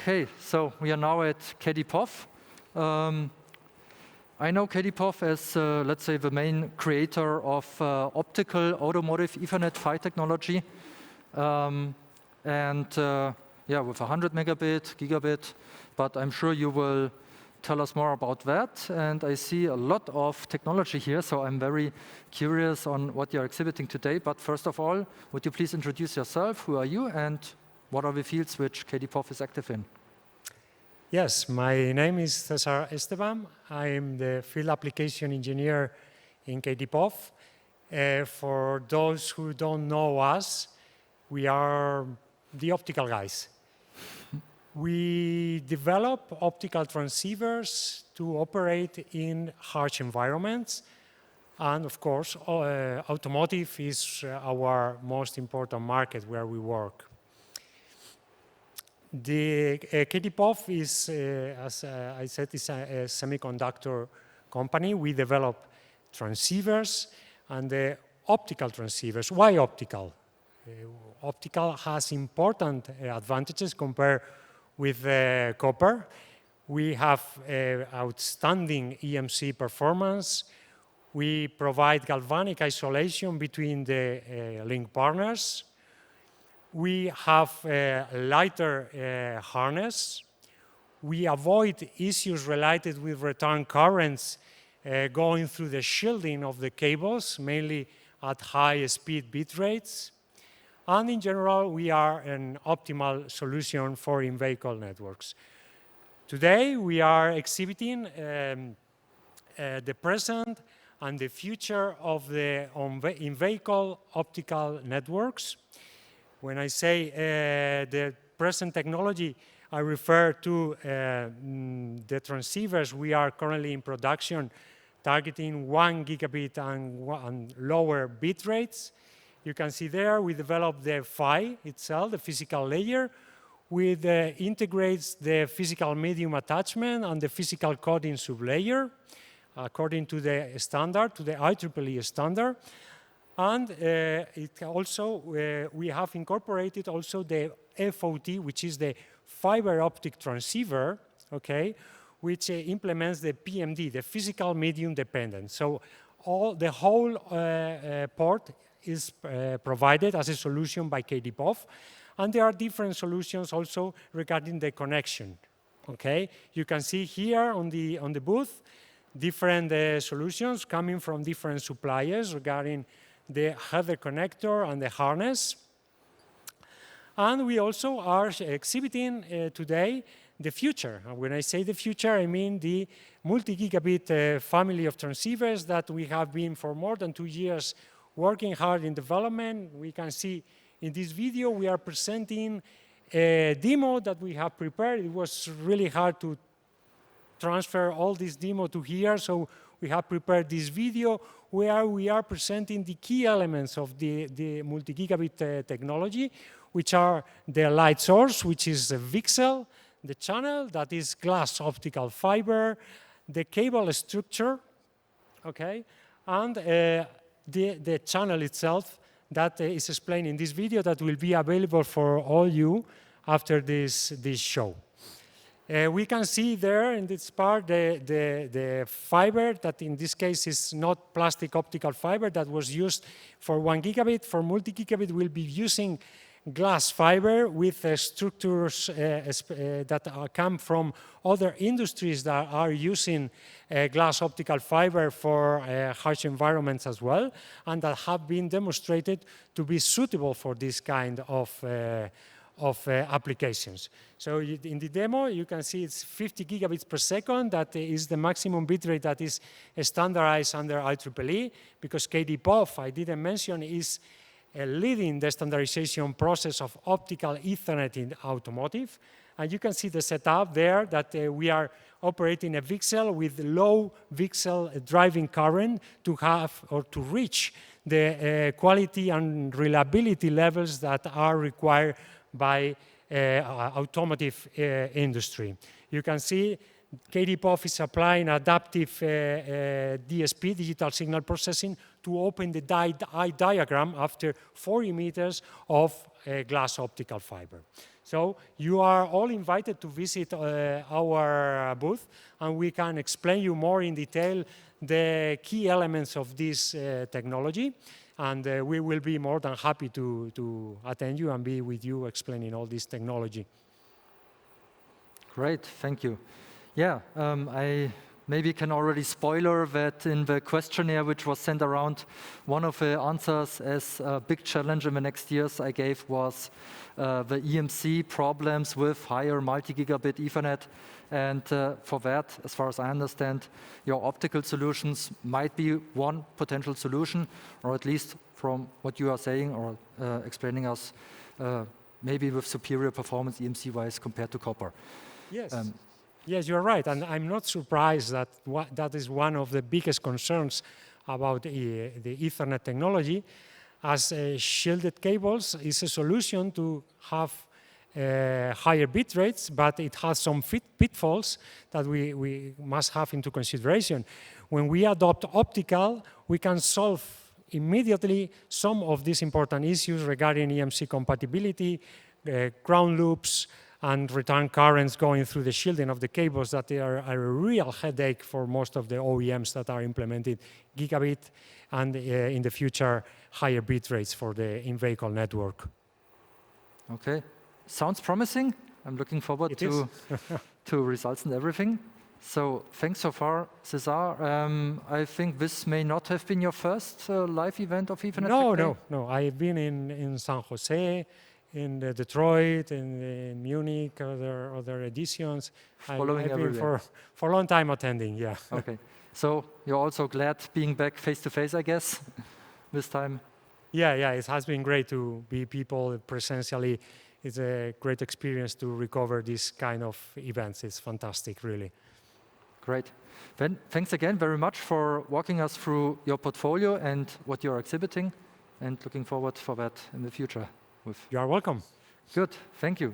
Okay, so we are now at KDPOF. I know KDPOF as, let's say, the main creator of optical automotive Ethernet PHY technology. Yeah, with 100 megabit, gigabit, but I'm sure you will tell us more about that. And I see a lot of technology here, so I'm very curious on what you're exhibiting today. But first of all, would you please introduce yourself? Who are you, and what are the fields which KDPOF is active in? Yes, my name is Cesar Esteban. I am the field application engineer in KDPOF. For those who don't know us, we are the optical guys. We develop optical transceivers to operate in harsh environments. And of course, automotive is our most important market where we work. The KDPOF is, as I said, is a semiconductor company. We develop transceivers and the optical transceivers. Why optical? Optical has important advantages compared with copper. We have outstanding EMC performance. We provide galvanic isolation between the link partners. We have a lighter harness. We avoid issues related with return currents going through the shielding of the cables, mainly at high speed bit rates. And in general, we are an optimal solution for in-vehicle networks. Today, we are exhibiting the present and the future of the in-vehicle optical networks. When I say the present technology, I refer to the transceivers we are currently in production, targeting 1 gigabit and lower bit rates. You can see there we developed the PHY itself, the physical layer, which integrates the physical medium attachment and the physical coding sublayer according to the standard, to the IEEE standard. And it also, we have incorporated also the FOT, which is the fiber optic transceiver, okay, which implements the PMD, the physical medium dependent. So the whole port is provided as a solution by KDPOF, and there are different solutions also regarding the connection. Okay, you can see here on the booth different solutions coming from different suppliers regarding the header connector and the harness. And we also are exhibiting today the future. And when I say the future, I mean the multi-gigabit family of transceivers that we have been for more than 2 years working hard in development. We can see in this video we are presenting a demo that we have prepared. It was really hard to transfer all this demo to here, so we have prepared this video where we are presenting the key elements of the multi-gigabit technology, which are the light source, which is a VCSEL, the channel, that is glass optical fiber, the cable structure, okay, and the channel itself that is explained in this video that will be available for all you after this show. We can see there in this part the fiber that in this case is not plastic optical fiber that was used for 1 gigabit. For multi-gigabit, we'll be using glass fiber with structures that come from other industries that are using glass optical fiber for harsh environments as well, and that have been demonstrated to be suitable for this kind of applications. So in the demo, you can see it's 50 gigabits per second. That is the maximum bitrate that is standardized under IEEE, because KDPOF, I didn't mention, is leading the standardization process of optical Ethernet in automotive. And you can see the setup there that we are operating a VCSEL with low VCSEL driving current to have or to reach the quality and reliability levels that are required by automotive industry. You can see KDPOF is applying adaptive DSP, digital signal processing, to open the eye diagram after 40 meters of glass optical fiber. So you are all invited to visit our booth, and we can explain you more in detail the key elements of this technology. And we will be more than happy to attend you and be with you explaining all this technology. Great, thank you. Yeah, I maybe can already spoiler that in the questionnaire which was sent around, one of the answers as a big challenge in the next years I gave was the EMC problems with higher multi-gigabit Ethernet. And for that, as far as I understand, your optical solutions might be one potential solution, or at least from what you are saying or explaining us, maybe with superior performance EMC-wise compared to copper. Yes. Yes, you're right, and I'm not surprised that that is one of the biggest concerns about the Ethernet technology, as shielded cables is a solution to have higher bit rates, but it has some pitfalls that we must have into consideration. When we adopt optical, we can solve immediately some of these important issues regarding EMC compatibility, ground loops, and return currents going through the shielding of the cables that are a real headache for most of the OEMs that are implemented gigabit and in the future higher bit rates for the in-vehicle network. Okay, sounds promising. I'm looking forward to results and everything. So thanks so far, Cesar. I think this may not have been your first live event of Ethernet. No. I've been in San Jose, in Detroit, in Munich, other editions. Following I've been everywhere. for a long time attending, yeah. Okay, so you're also glad being back face-to-face, I guess, this time? Yeah, it has been great to be people presentially. It's a great experience to recover this kind of events. It's fantastic, really. Great. Then thanks again very much for walking us through your portfolio and what you're exhibiting, and looking forward for that in the future. You are welcome. Good, thank you.